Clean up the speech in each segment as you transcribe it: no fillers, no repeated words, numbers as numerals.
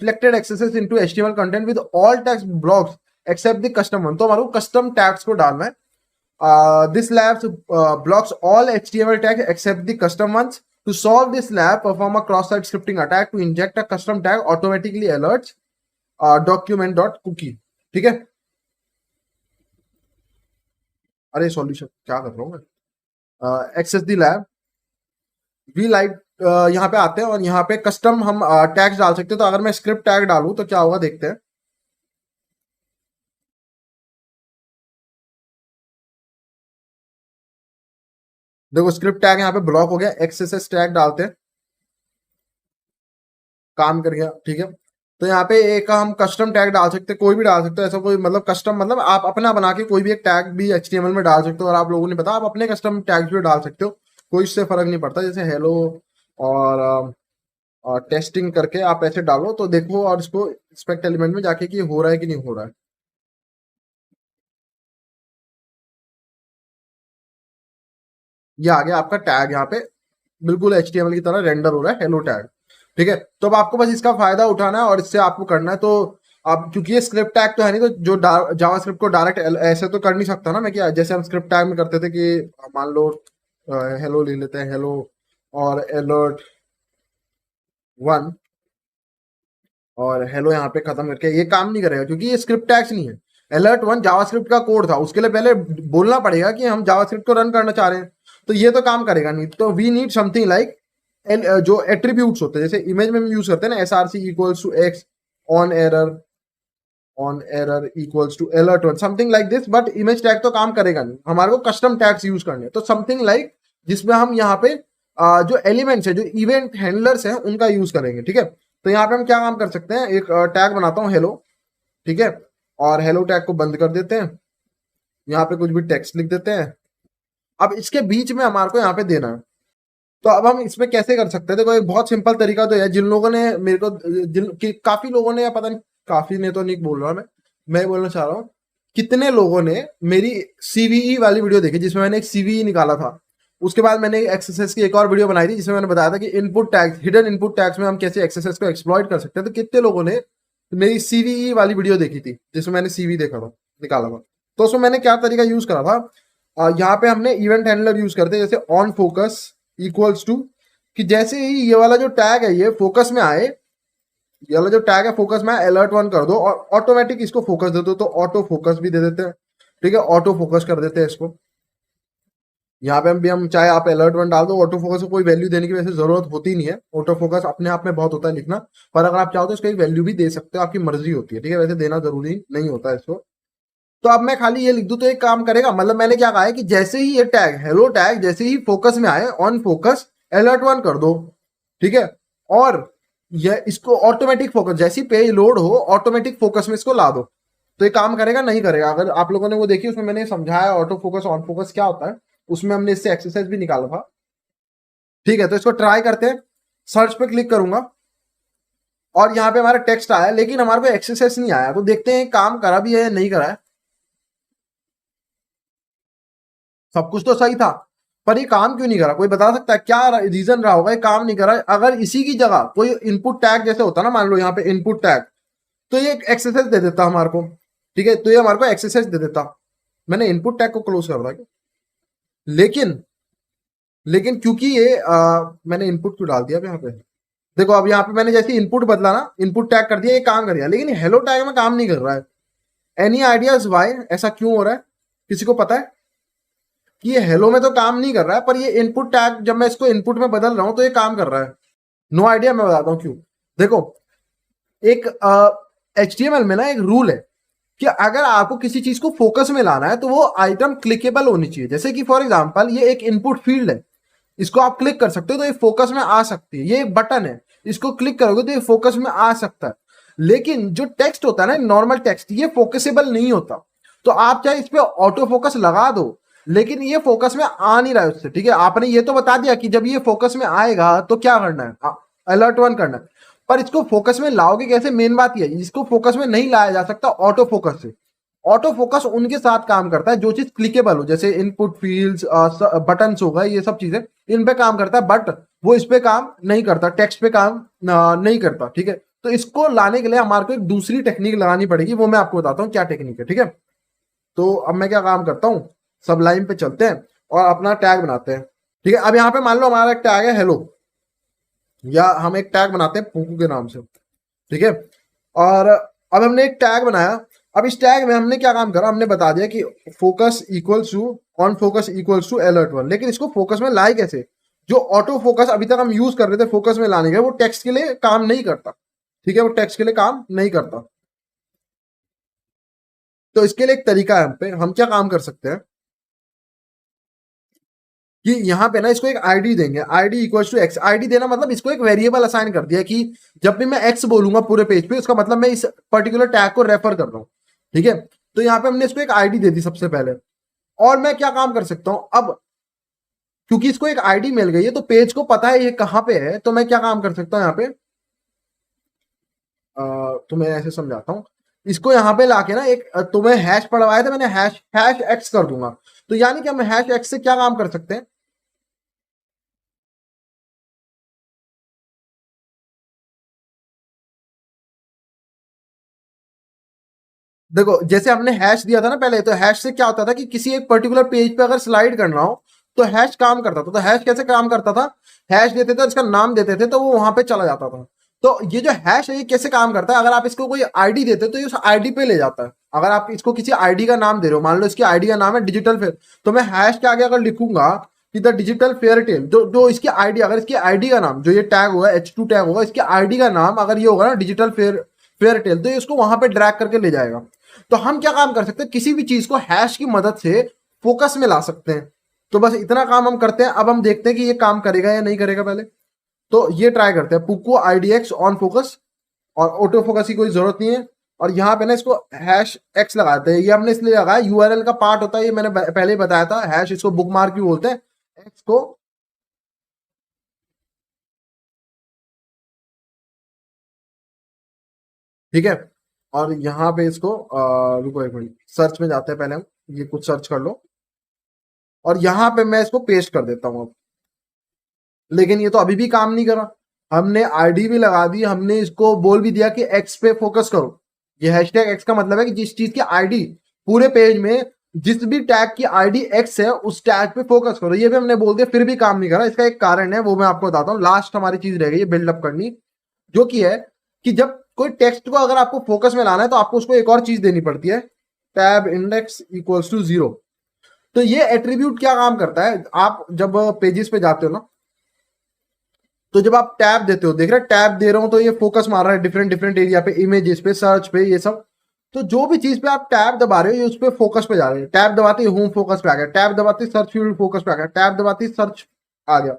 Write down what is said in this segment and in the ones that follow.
Reflected accesses into HTML content with all text blocks except the custom one. तो हमारे को custom tags को डालना है। This lab blocks all HTML tags except the custom ones. To solve this lab, perform a cross-site scripting attack to inject a custom tag automatically alerts document.cookie। ठीक है, अरे solution क्या कर रहा हूँ मैं। Access the lab we like, यहाँ पे आते हैं और यहाँ पे कस्टम हम टैग्स डाल सकते हैं। तो अगर मैं स्क्रिप्ट टैग डालूं तो क्या होगा देखते हैं। देखो स्क्रिप्ट टैग यहाँ पे ब्लॉक हो गया। एक्सेस टैग डालते हैं, काम कर गया। ठीक है, तो यहाँ पे एक हम कस्टम टैग डाल सकते हैं, कोई भी डाल सकते हो। ऐसा कोई मतलब कस्टम मतलब आप अपना बना के कोई भी एक टैग भी एचटीएमएल में डाल सकते हो। और आप लोगों ने पता आप अपने कस्टम टैग्स भी डाल सकते हो, कोई इससे फर्क नहीं पड़ता। जैसे हेलो और टेस्टिंग करके आप ऐसे डालो तो देखो और इसको इंस्पेक्ट एलिमेंट में जाके कि हो रहा है कि नहीं हो रहा है। ये आ गया आपका टैग, यहाँ पे बिल्कुल एचटीएमएल की तरह रेंडर हो रहा है हेलो टैग। ठीक है, तो अब आपको बस इसका फायदा उठाना है और इससे आपको करना है। तो अब क्योंकि ये स्क्रिप्ट टैग तो है नहीं, तो जो जावास्क्रिप्ट को डायरेक्ट ऐसे तो कर नहीं सकता ना मैं, क्या जैसे हम स्क्रिप्ट टैग में करते थे कि मान लो हेलो ले लेते हैं, हेलो और अलर्ट वन और हेलो यहाँ पे खत्म करके, ये काम नहीं करेगा क्योंकि ये स्क्रिप्ट टैग्स नहीं है। अलर्ट वन जावास्क्रिप्ट का कोड था, उसके लिए पहले बोलना पड़ेगा कि हम जावास्क्रिप्ट को रन करना चाह रहे हैं, तो ये तो काम करेगा नहीं। तो वी नीड समथिंग लाइक जो एट्रीब्यूट्स होते हैं, जैसे इमेज में हम यूज करते हैं ना SRC equals to x on error equals to alert one, something like this. But image tag तो काम करेगा नहीं, हमारे को कस्टम टैग्स यूज करने हैं। तो समथिंग लाइक जिसमें हम यहाँ पे जो एलिमेंट्स है, जो इवेंट हैंडलर्स हैं, उनका यूज करेंगे। ठीक है, तो यहाँ पे हम क्या काम कर सकते हैं, एक टैग बनाता हूँ हेलो। ठीक है, और हेलो टैग को बंद कर देते हैं, यहाँ पे कुछ भी टेक्स्ट लिख देते हैं। अब इसके बीच में हमारे को यहाँ पे देना है। तो अब हम इसमें कैसे कर सकते हैं, देखो एक बहुत सिंपल तरीका तो है। जिन लोगों ने मेरे को काफी लोगों ने, या पता नहीं काफी ने तो नहीं बोल रहा मैं बोलना चाह रहा हूँ कितने लोगों ने मेरी सीवीई वाली वीडियो देखी जिसमें मैंने एक सीवीई निकाला था। उसके बाद मैंने एक्सरसाइज की एक और वीडियो बनाई थी जिसमें मैंने बताया था कि input tags, hidden input tags में हम कैसे एक्सरसाइज को एक्सप्लॉइट कर सकते हैं। तो कितने लोगों ने मेरी सीवीई वाली वीडियो देखी थी जिसमें मैंने सीवी देखा था, निकाला था। तो उसमें मैंने क्या तरीका यूज करा था, यहाँ पे हमने इवेंट हैंडलर यूज करते हैं, जैसे ऑन फोकस इक्वल्स टू कि जैसे ही ये वाला जो टैग है ये फोकस में आए, ये वाला जो टैग है फोकस में अलर्ट वन कर दो और ऑटोमेटिक इसको फोकस दे दो। तो ऑटो फोकस भी दे देते हैं। ठीक है, ऑटो फोकस कर देते हैं इसको। यहाँ पे हम चाहे आप अलर्ट वन डाल दो, ऑटो फोकस को कोई वैल्यू देने की वैसे जरूरत होती नहीं है। ऑटो फोकस अपने आप में बहुत होता है लिखना, पर अगर आप चाहो तो इसको एक वैल्यू भी दे सकते हो, आपकी मर्जी होती है। ठीक है, वैसे देना जरूरी नहीं होता है इसको। तो अब मैं खाली ये लिख दूं तो एक काम करेगा। मतलब मैंने क्या कहा है कि जैसे ही ये टैग हेलो टैग जैसे ही फोकस में आए, ऑन फोकस अलर्ट वन कर दो। ठीक है, और ये इसको ऑटोमेटिक फोकस, जैसी पेज लोड हो ऑटोमेटिक फोकस में इसको ला दो। तो ये काम करेगा नहीं करेगा। अगर आप लोगों ने वो देखी, उसमें मैंने समझाया ऑटो फोकस ऑन फोकस क्या होता है, उसमें हमने इससे एक्सरसाइज भी निकाला था। ठीक है, तो इसको ट्राई करते हैं। सर्च पे क्लिक करूंगा और यहाँ पे हमारा टेक्स्ट आया, लेकिन हमारे को एक्सरसाइज नहीं आया। तो देखते हैं काम करा भी है या नहीं करा है। सब कुछ तो सही था, पर ये काम क्यों नहीं करा, कोई बता सकता है क्या रीजन रहा होगा ये काम नहीं करा। अगर इसी की जगह कोई इनपुट टैग जैसे होता ना, मान लो यहाँ पे इनपुट टैग, तो ये एक्सरसाइज दे देता हमारे को। ठीक है, तो ये हमारे को एक्सरसाइज दे देता। मैंने इनपुट टैग को क्लोज कर दिया, लेकिन लेकिन क्योंकि ये मैंने इनपुट क्यों डाल दिया यहाँ पे। देखो अब यहाँ पे मैंने जैसे इनपुट बदला ना, इनपुट टैग कर दिया, ये काम कर दिया, लेकिन हेलो टैग में काम नहीं कर रहा है। एनी आइडियाज वाई ऐसा क्यों हो रहा है, किसी को पता है कि ये हेलो में तो काम नहीं कर रहा है, पर ये इनपुट टैग जब मैं इसको इनपुट में बदल रहा हूं तो ये काम कर रहा है। नो आइडिया, मैं बताता हूं क्यों। देखो एक HTML में ना एक रूल है कि अगर आपको किसी चीज को फोकस में लाना है तो वो आइटम क्लिकेबल होनी चाहिए। जैसे कि फॉर एग्जांपल ये एक इनपुट फील्ड है, इसको आप क्लिक कर सकते हो तो ये फोकस में आ सकती है। ये बटन है, इसको क्लिक करोगे तो ये फोकस में आ सकता है। लेकिन जो टेक्स्ट होता है ना, नॉर्मल टेक्स्ट, ये फोकसेबल नहीं होता। तो आप चाहे इस पे ऑटो फोकस लगा दो, लेकिन ये फोकस में आ नहीं रहा है उससे। ठीक है, आपने ये तो बता दिया कि जब ये फोकस में आएगा तो क्या करना है, अलर्ट वन करना है, पर इसको फोकस में लाओगे कैसे, मेन बात ये है। इसको फोकस में नहीं लाया जा सकता ऑटो फोकस से। ऑटो फोकस उनके साथ काम करता है जो चीज क्लिकेबल हो, जैसे इनपुट फील्ड्स, बटन्स हो गए, ये सब चीजें इन पे काम करता है, बट वो इस पे काम नहीं करता, टेक्स्ट पे काम नहीं करता। ठीक है, तो इसको लाने के लिए हमारे को एक दूसरी टेक्निक लगानी पड़ेगी, वो मैं आपको बताता हूँ क्या टेक्निक है, ठीक है। तो अब मैं क्या काम करता हूँ, सबलाइन पे चलते हैं और अपना टैग बनाते हैं, ठीक है। अब यहाँ पे मान लो हमारा एक टैग है हेलो, या हम एक टैग बनाते हैं पुकू के नाम से, ठीक है। और अब हमने एक टैग बनाया, अब इस टैग में हमने क्या काम करा, हमने बता दिया कि focus equals to on focus equals to alert one, लेकिन इसको फोकस में लाए कैसे? जो ऑटो फोकस अभी तक हम यूज कर रहे थे फोकस में लाने के, वो टेक्स्ट के लिए काम नहीं करता, ठीक है, वो टेक्स्ट के लिए काम नहीं करता। तो इसके लिए एक तरीका है, हम पे हम क्या काम कर सकते हैं कि यहाँ पे ना इसको एक आईडी देंगे, ID equals to x. ID देना मतलब इसको एक वेरिएबल असाइन कर दिया कि जब भी मैं एक्स बोलूंगा पूरे पेज पे, उसका मतलब मैं इस पर्टिकुलर टैग को रेफर कर रहा हूँ, ठीक है। तो यहाँ पे हमने इसको एक आईडी दे दी सबसे पहले। और मैं क्या काम कर सकता हूँ अब, क्योंकि इसको एक आईडी मिल गई है तो पेज को पता है ये कहाँ पे है, तो मैं क्या काम कर सकता हूँ यहाँ पे, तो मैं ऐसे समझाता हूँ। इसको यहाँ पे लाके ना एक तुम्हें हैश पढ़वाया था मैंने, हैश हैश एक्स कर दूंगा। तो यानी कि हम हैश एक्स से क्या काम कर सकते हैं, देखो जैसे हमने हैश दिया था ना पहले, तो हैश से क्या होता था कि किसी एक पर्टिकुलर पेज पे अगर स्लाइड करना हो तो हैश काम करता था। तो हैश कैसे काम करता था, हैश देते थे, इसका नाम देते थे, तो वो वहां पे चला जाता था। तो ये जो हैश है ये कैसे काम करता है, अगर आप इसको कोई आईडी देते हो तो ये उस आईडी पे ले जाता है। अगर आप इसको किसी आईडी का नाम दे रहे हो, मान लो इसकी आईडी का नाम है डिजिटल फेयर, तो मैं हैश के आगे अगर लिखूंगा कि द डिजिटल फेयर टेल, जो जो इसकी आईडी, अगर इसकी आईडी का नाम, जो ये टैग होगा H2 टैग होगा, इसकी आईडी का नाम अगर ये होगा ना डिजिटल फेयर फेयर टेल, तो ये उसको वहां पे ड्रैग करके ले जाएगा। तो हम क्या काम कर सकते हैं, किसी भी चीज को हैश की मदद से फोकस में ला सकते हैं। तो बस इतना काम हम करते हैं। अब हम देखते हैं कि ये काम करेगा या नहीं करेगा पहले। तो ये ट्राई करते हैं, पुको आईडीएक्स ऑन फोकस, और ऑटो फोकस की कोई जरूरत नहीं है। और यहाँ पे ना इसको हैश एक्स लगाते हैं, ये हमने इसलिए लगाया यूआरएल का पार्ट होता है, ये मैंने पहले ही बताया था। हैश इसको बुक मार्क भी बोलते हैं, एक्स को, ठीक है। और यहाँ पे इसको रुको एक मिनट, सर्च में जाते हैं पहले हम, ये कुछ सर्च कर लो, और यहाँ पे मैं इसको पेस्ट कर देता हूँ अब। लेकिन ये तो अभी भी काम नहीं करा। हमने आईडी भी लगा दी, हमने इसको बोल भी दिया कि एक्स पे फोकस करो। ये हैशटैग एक्स का मतलब है कि जिस चीज की आईडी पूरे पेज में, जिस भी टैग की आईडी एक्स है उस टैग पे फोकस करो, ये भी हमने बोल दिया, फिर भी काम नहीं करा। इसका एक कारण है, वो मैं आपको बताता हूँ। लास्ट हमारी चीज रह गई है बिल्डअप करनी, जो कि है कि जब कोई टेक्स्ट को अगर आपको फोकस में लाना है तो आपको उसको एक और चीज देनी पड़ती है, टैब इंडेक्स इक्वल्स टू 0। तो ये एट्रीब्यूट क्या काम करता है, आप जब पेजेस पे जाते हो ना, तो जब आप टैब देते हो, देख रहे टैब दे रहा हूं तो ये फोकस मार रहा है डिफरेंट डिफरेंट एरिया पे, इमेजेस पे, सर्च पे, ये सब। तो जो भी चीज पे आप टैब दबा रहे हो ये उस पे फोकस पे जा रहे हैं। टैब दबाते ही होम फोकस पे आ गया, टैब दबाते ही सर्च फील्ड फोकस पे आ गया, टैब दबाते ही सर्च आ गया।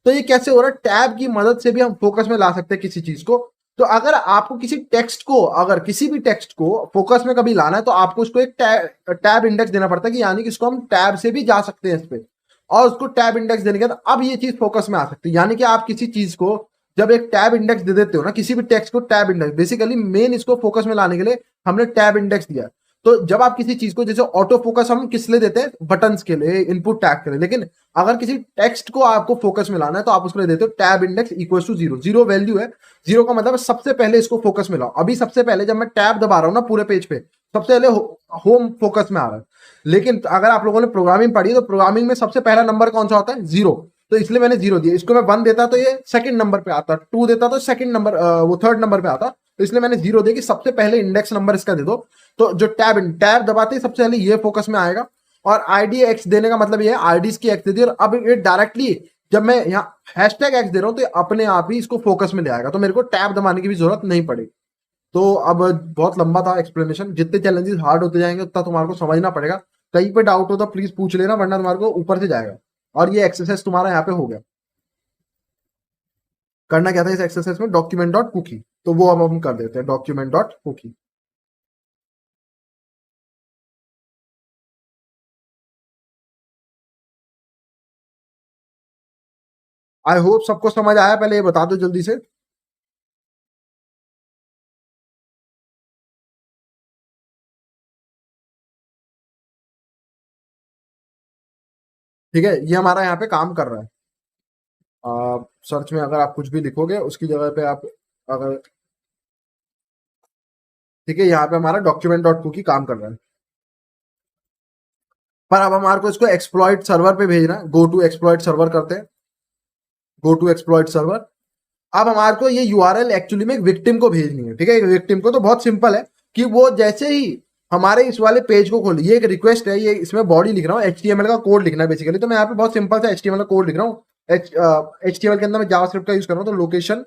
तो ये कैसे हो रहा है, टैब की मदद से भी हम फोकस में ला सकते हैं किसी चीज को। तो अगर आपको किसी टेक्स्ट को, अगर किसी भी टेक्स्ट को फोकस में कभी लाना है तो आपको उसको एक टैब इंडेक्स देना पड़ता है, कि यानी कि इसको हम टैब से भी जा सकते हैं इस पे, और उसको टैब इंडेक्स देने के बाद अब ये चीज फोकस में आ सकती है। यानी कि आप किसी चीज को जब एक टैब इंडेक्स दे देते हो ना, किसी भी टेक्स्ट को टैब इंडेक्स, बेसिकली मेन इसको फोकस में लाने के लिए हमने टैब इंडेक्स दिया। तो जब आप किसी चीज को, जैसे ऑटो फोकस हम किस लिए देते हैं, बटन्स के लिए, इनपुट टैग के लिए, लेकिन अगर किसी टेक्स्ट को आपको फोकस में लाना है तो आप उसको देते हो tab index equal to 0। 0 value है, 0 का मतलब सबसे पहले इसको फोकस में लाओ। अभी सबसे पहले जब मैं टैब दबा रहा हूं ना पूरे पेज पे, सबसे पहले होम फोकस में आ रहा है। लेकिन अगर आप लोगों ने प्रोग्रामिंग पढ़ी तो प्रोग्रामिंग में सबसे पहला नंबर कौन सा होता है, 0। तो इसलिए मैंने 0 दिया। इसको मैं 1 देता तो ये सेकंड नंबर पे आता, 2 देता तो सेकंड नंबर, वो थर्ड नंबर पे आता। तो इसलिए मैंने 0 दिया कि सबसे पहले इंडेक्स नंबर इसका दे दो। तो जो टैब दबाते ही सबसे पहले ये फोकस में आएगा। और आईडी एक्स देने का मतलब ये है, आईडी की एक्स दे दी, और अब ये डायरेक्टली जब मैं यहाँ हैशटैग एक्स दे रहा हूँ तो अपने आप ही इसको फोकस में ले आएगा, तो मेरे को टैब दबाने की भी जरूरत नहीं पड़ेगी। तो अब बहुत लंबा था एक्सप्लेनेशन, जितने चैलेंजेस हार्ड होते जाएंगे उतना तुम्हारे को समझना पड़ेगा। कहीं पे डाउट हो तो प्लीज पूछ लेना, वरना तुम्हारे को ऊपर से जाएगा। और ये एक्सरसाइज तुम्हारा यहाँ पे हो गया। करना क्या था इस एक्सरसाइज में, डॉक्यूमेंट डॉट कुकी, तो वो अब हम कर देते हैं, document dot cookie. I hope सबको समझ आया, पहले ये बता दो जल्दी से। ठीक है, ये हमारा यहाँ पे काम कर रहा है। सर्च में अगर आप कुछ भी लिखोगे उसकी जगह पे आप, अगर ठीक है, यहाँ पे हमारा डॉक्यूमेंट डॉट कुकी काम कर रहा है, पर अब हमारे को इसको एक्सप्लॉइट सर्वर पे भेजना है। गो टू एक्सप्लॉइट सर्वर करते हैं, गो टू एक्सप्लॉइट सर्वर। अब हमारे को ये यूआरएल एक्चुअली में एक विक्टिम को भेजनी है, ठीक है, एक विक्टिम को। तो बहुत सिंपल है कि वो जैसे ही हमारे इस वाले पेज को खोले, ये एक रिक्वेस्ट है, ये इसमें बॉडी लिख रहा हूँ, एचटीएमएल का कोड लिखना है बेसिकली। तो मैं यहाँ पे बहुत सिंपल सा एचटीएमएल का कोड लिख रहा हूँ। एचटीएमएल के अंदर मैं जावास्क्रिप्ट का यूज कर रहा हूँ, तो लोकेशन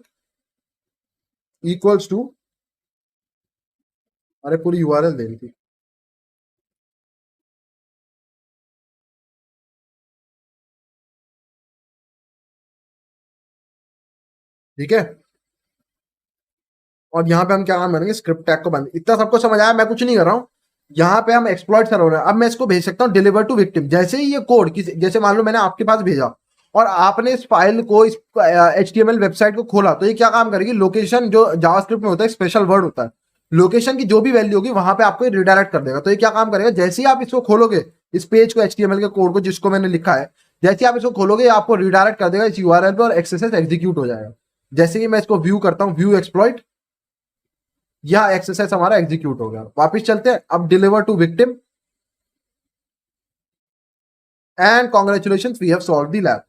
इक्वल्स टू, अरे पूरी यूआरएल दे रही थी, ठीक है। और यहाँ पे हम क्या काम करेंगे, स्क्रिप्ट टैग को बंद। इतना सबको समझ आया, मैं कुछ नहीं कर रहा हूँ। यहाँ पे हम एक्सप्लॉइट सर्वर है, अब मैं इसको भेज सकता हूँ डिलीवर टू विक्टिम। जैसे ही ये कोड जैसे मान लो मैंने आपके पास भेजा और आपने इस फाइल को, इस एचटीएमएल वेबसाइट को खोला, तो ये क्या काम करेगी, लोकेशन जो जावास्क्रिप्ट में होता है स्पेशल वर्ड होता है, लोकेशन की जो भी वैल्यू होगी वहां पे आपको रिडायरेक्ट कर देगा। तो ये क्या काम करेगा, जैसे ही आप इसको खोलोगे, इस पेज को, एचटीएमएल के कोड को जिसको मैंने लिखा है, जैसे ही आप इसको खोलोगे आपको रिडायरेक्ट कर देगा इस यूआरएल पे और एक्सएसएस एग्जीक्यूट हो जाएगा। जैसे ही मैं इसको व्यू करता हूँ, व्यू एक्सप्लॉइट, यह एक्सरसाइज हमारा एग्जीक्यूट हो गया। वापिस चलते हैं, अब deliver to victim and congratulation we have solve the lab.